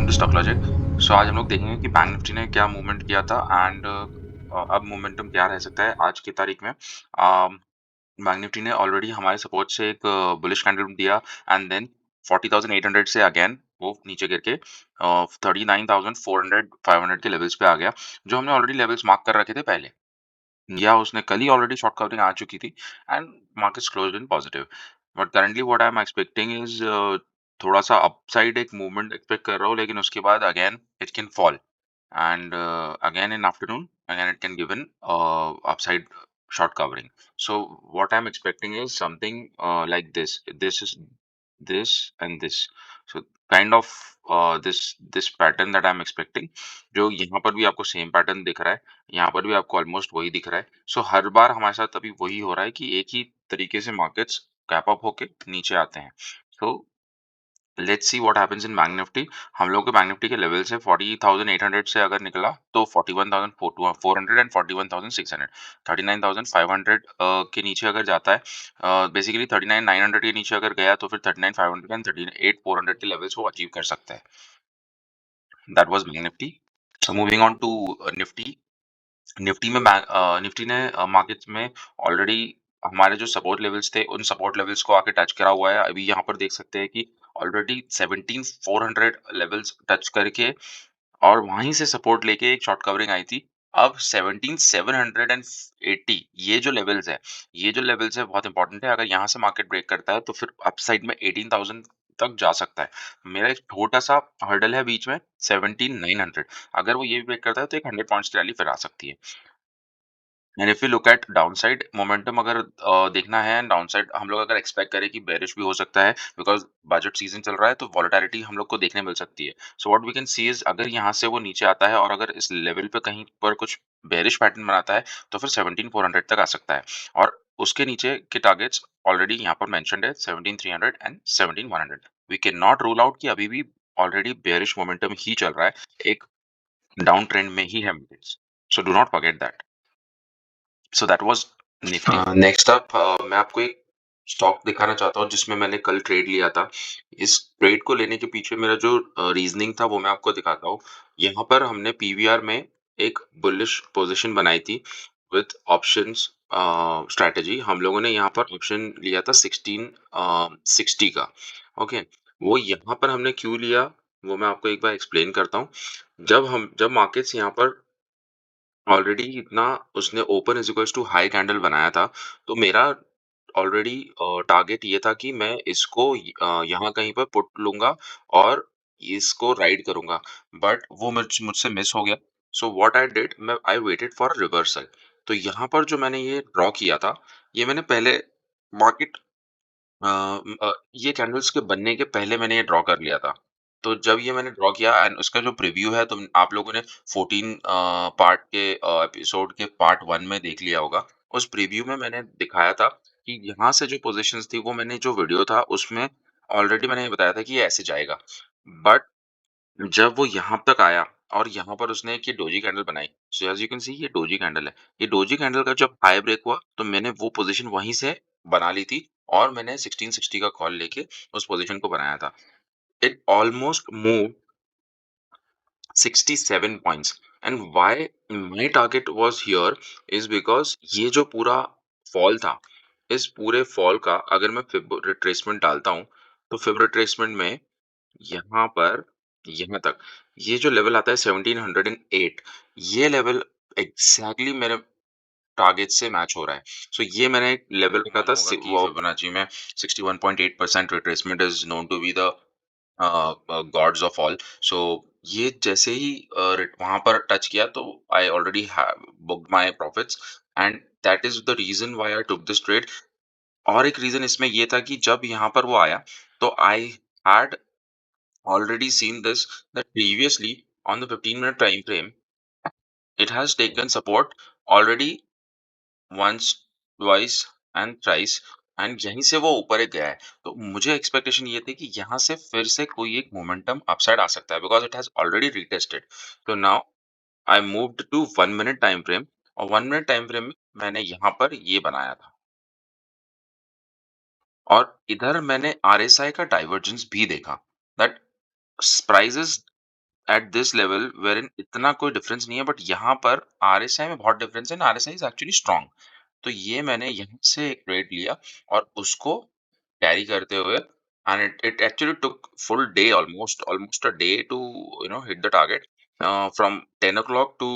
To stock logic. सो आज हम लोग देखेंगे कि बैंक निफ्टी ने क्या मूवमेंट किया था एंड अब मोमेंटम क्या रह सकता है आज की तारीख में। बैंक निफ्टी ने ऑलरेडी हमारे सपोर्ट से एक बुलिश कैंडल दिया एंड देन 40,800 से अगेन वो नीचे गिर के 39,400 500 के लेवल्स पे आ गया, जो हमने ऑलरेडी लेवल्स मार्क कर रखे थे पहले। या उसने कल ही ऑलरेडी शॉर्ट कवरिंग आ चुकी थी and markets closed in positive. But currently what I am expecting is थोड़ा सा अपसाइड एक मूवमेंट एक्सपेक्ट कर रहा हूँ, लेकिन उसके बाद again it can fall and again in afternoon again it can give an upside short covering. So what I'm expecting is something like this is this and this, so kind of this pattern that I'm expecting, जो यहाँ पर भी आपको same pattern दिख रहा है, यहाँ पर भी आपको ऑलमोस्ट वही दिख रहा है। सो हर बार हमारे साथ अभी वही हो रहा है कि एक ही तरीके से मार्केट्स कैप अप होके नीचे आते हैं। So let's see what happens in bank Nifty. हम लोग के बैंक निफ्टी के लेवल से 40,800 से अगर निकला तो 41,400 एंड 41,600, 39,500 के नीचे अगर जाता है, बेसिकली 39,900 के नीचे अगर गया तो फिर 39,500 एंड 38,400 के लेवल्स वो अचीव कर सकता है। That was Bank Nifty. So moving on to Nifty. Nifty में निफ्टी ने मार्केट्स में ऑलरेडी हमारे जो सपोर्ट लेवल्स थे उन सपोर्ट लेवल्स को आके टच करा हुआ है। अभी यहाँ पर देख सकते हैं कि ऑलरेडी 17,400 लेवल्स टच करके और वहीं से सपोर्ट लेके एक शॉर्ट कवरिंग आई थी। अब 17,780 ये जो लेवल्स है, ये जो लेवल्स है बहुत इंपॉर्टेंट है। अगर यहाँ से मार्केट ब्रेक करता है तो फिर अपसाइड में 18,000 तक जा सकता है। मेरा एक छोटा-सा हर्डल है बीच में 17,900, अगर वो ये भी ब्रेक करता है तो एक 100 पॉइंट्स की रैली फिर आ सकती है। And if you look at downside momentum, अगर देखना है डाउनसाइड हम लोग अगर एक्सपेक्ट करें कि बेरिश भी हो सकता है, बिकॉज बजट सीजन चल रहा है तो वॉलेटिलिटी हम लोग को देखने मिल सकती है। So what we can see is अगर यहाँ से वो नीचे आता है और अगर इस लेवल पे कहीं पर कुछ बेरिश पैटर्न बनाता है तो फिर 17,400 तक आ सकता है। और उसके नीचे के टारगेट्स ऑलरेडी यहाँ पर मेंशन्ड है 17,300 and 17,100। We can not rule out कि अभी भी ऑलरेडी बेरिश मोमेंटम ही चल रहा है, एक डाउन ट्रेंड में ही है markets. So do not forget that. So that was Nifty. Next up मैं आपको एक स्टॉक दिखाना चाहता हूँ जिसमें मैंने कल ट्रेड लिया था। इस ट्रेड को लेने के पीछे मेरा जो रीजनिंग था वो मैं आपको दिखाता हूँ। यहाँ पर हमने पीवीआर में एक बुलिश पोजीशन बनाई थी विद ऑप्शंस स्ट्रेटजी। हम लोगों ने यहाँ पर ऑप्शन लिया था 1660 का। ओके, वो यहाँ पर हमने क्यों लिया वो मैं आपको एक बार एक्सप्लेन करता हूँ। जब मार्केट्स यहाँ पर ऑलरेडी इतना उसने open is equals to high candle बनाया था, तो मेरा ऑलरेडी टारगेट ये था कि मैं इसको यहाँ कहीं पर पुट लूँगा और इसको राइड करूँगा, बट वो मुझसे मिस हो गया। सो व्हाट आई डिड, मैं आई वेटेड फॉर रिवर्सल। तो यहाँ पर जो मैंने ये ड्रॉ किया था, ये मैंने पहले मार्केट ये कैंडल्स के बनने के पहले मैंने ये ड्रॉ कर लिया था। तो जब ये मैंने ड्रॉ किया एंड उसका जो प्रीव्यू है, तो आप लोगों ने 14 पार्ट के एपिसोड के पार्ट 1 में देख लिया होगा। उस प्रीव्यू में मैंने दिखाया था कि यहाँ से जो पोज़ीशंस थी वो मैंने जो वीडियो था उसमें ऑलरेडी मैंने ये बताया था कि ये ऐसे जाएगा। बट जब वो यहाँ तक आया और यहाँ पर उसने एक ये डोजी कैंडल बनाई। So as you can see ये डोजी कैंडल है। ये डोजी कैंडल का जब हाई ब्रेक हुआ तो मैंने वो पोज़ीशन वहीं से बना ली थी और मैंने 1660 का कॉल लेके उस पोज़ीशन को बनाया था। It almost moved 67 points and why my target was here is because ये जो पूरा फॉल था, इस पूरे फॉल का अगर मैं फिब रिट्रेसमेंट डालता हूँ, तो फिब रिट्रेसमेंट में यहाँ पर यहाँ तक ये जो लेवल आता है 1708, ये लेवल एग्जैक्टली मेरे टारगेट से मैच हो रहा है। सो ये मैंने एक लेवल रखा था वो फिबोनाची में 61.8% retracement is known to be the gods of all. So ये जैसे ही वहां पर टच किया तो I already booked my profits and that is the reason why I took this trade. और एक रीजन इसमें ये था कि जब यहाँ पर वो आया तो I had already seen this that previously on the 15-minute time frame it has taken support already once, twice and thrice and यहीं से वो ऊपर एक गया है। तो मुझे एक्सपेक्टेशन ये थी कि यहाँ से फिर से कोई एक मोमेंटम अपसाइड आ सकता है because it has already retested. तो now I moved to 1 minute time frame और 1 मिनट टाइम फ्रेम में मैंने यहाँ पर ये बनाया था और इधर मैंने आरएसआई का डाइवर्जेंस भी देखा that prices at this level wherein इतना कोई डिफरेंस नहीं है, बट यहाँ पर आरएसआई में बहुत डिफरेंस है and RSI is actually strong. तो ये मैंने यहाँ से एक ट्रेड लिया और उसको कैरी करते हुए, and it actually took full day, almost almost a day to hit the target from 10 o'clock to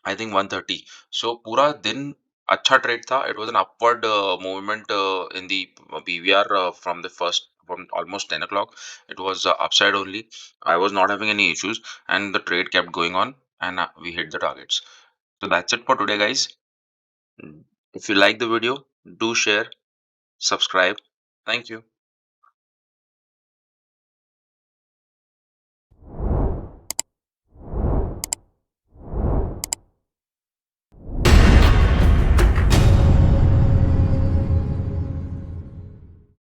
I think 1:30। सो पूरा दिन अच्छा ट्रेड था। It was an upward movement in the PVR from the first from almost 10 o'clock. It was upside only. I was not having any issues, and the trade kept going on, and we hit the targets. So that's it for today, guys. If you like the video, do share, subscribe. Thank you.